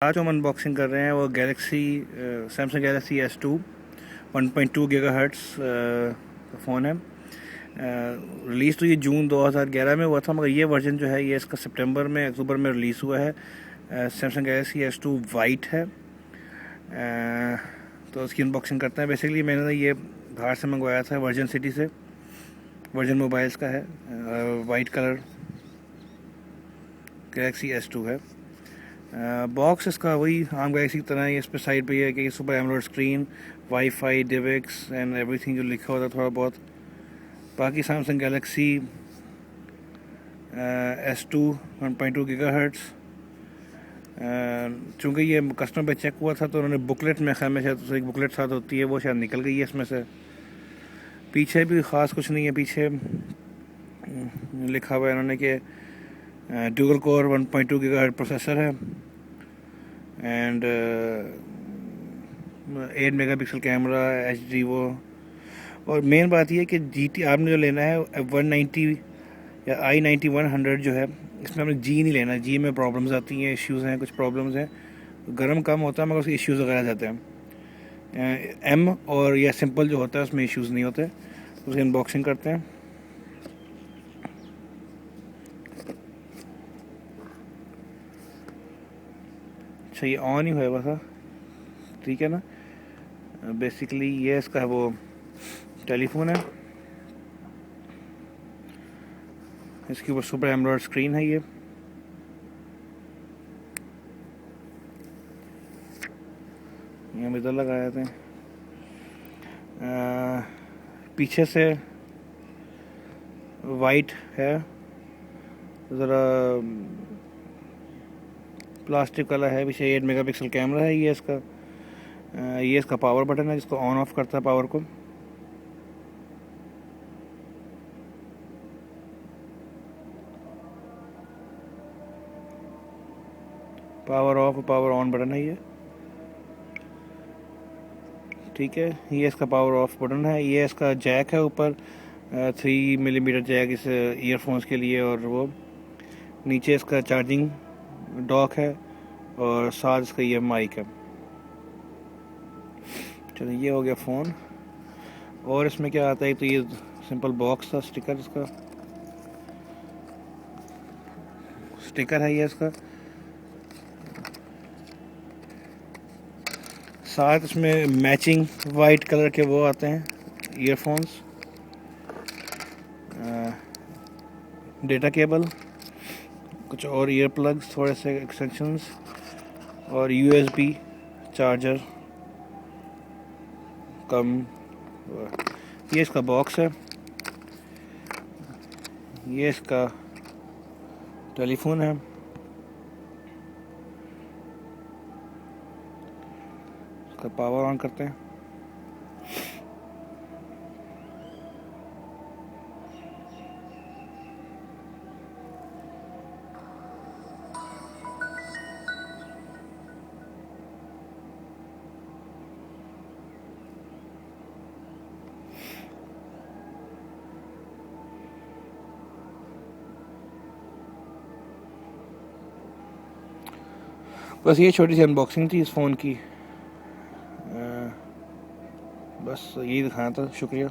आज हम अनबॉक्सिंग कर रहे हैं वो Galaxy Samsung Galaxy S2 1.2 gigahertz का फ़ोन है। रिलीज़ तो ये जून 2011 में हुआ था, मगर ये वर्जन जो है ये इसका सितंबर में अक्टूबर में रिलीज़ हुआ है। सैमसंग गैलेक्सी S2 वाइट है। तो उसकी अनबॉक्सिंग करते हैं। बेसिकली मैंने ये बाहर से मंगवाया था, वर्जन सिटी से, वर्जन मोबाइल्स का है। वाइट कलर गैलेक्सी S2 है। बॉक्स इसका वही आम गैलेक्सी की तरह है। इस पर साइड पे ये है कि super AMOLED screen, wifi, DivX and everything जो लिखा होता है थोड़ा बहुत। बाकी सैमसंग गैलेक्सी S2 1.2 गीगाहर्ट्ज़। चूँकि ये कस्टमर पे चेक हुआ था तो उन्होंने बुकलेट में शायद एक बुकलेट साथ होती है, वो शायद निकल गई है इसमें से। पीछे भी ख़ास कुछ नहीं है। पीछे लिखा हुआ है इन्होंने कि ड्यूल कोर 1.2 गीगाहर्ट्ज़ प्रोसेसर है एंड 8 मेगापिक्सल कैमरा, HD वो। और मेन बात यह है कि GT आपने जो लेना है 190 या i90-100 जो है, इसमें आपने G नहीं लेना। G में प्रॉब्लम्स आती हैं, इश्यूज़ हैं, कुछ प्रॉब्लम्स हैं। गर्म कम होता है मगर उसके इश्यूज़ वगैरह जाते हैं। M और या सिंपल जो होता है उसमें इश्यूज़ नहीं होते। उसकी अनबॉक्सिंग करते हैं। अच्छा, ये ऑन ही हुआ था, ठीक है ना। बेसिकली ये इसका वो टेलीफोन है। इसके ऊपर सुपर एमोलेड स्क्रीन है। ये हम इधर लगाए थे। पीछे से वाइट है, ज़रा प्लास्टिक वाला है। पीछे 8 मेगापिक्सल कैमरा है। ये इसका पावर बटन है जिसको ऑन ऑफ करता है पावर को। Power of, power on button है ये, ठीक है। ये इसका पावर ऑफ बटन है। ये इसका जैक है ऊपर, 3 मिलीमीटर जैक इस ईयरफोन्स के लिए। और वो नीचे इसका चार्जिंग डॉक है और साथ इसका ये माइक है। चलो, ये हो गया फ़ोन। और इसमें क्या आता है, तो ये सिंपल बॉक्स था, स्टिकर है ये इसका। साथ इसमें मैचिंग वाइट कलर के वो आते हैं ईयरफोन्स, डेटा केबल, कुछ और ईयर प्लग्स, थोड़े से एक्सटेंशंस और USB चार्जर कम। ये इसका बॉक्स है। ये इसका टेलीफोन है। इसका पावर ऑन करते हैं। बस ये छोटी सी अनबॉक्सिंग थी इस फ़ोन की। बस यही दिखाना था। शुक्रिया।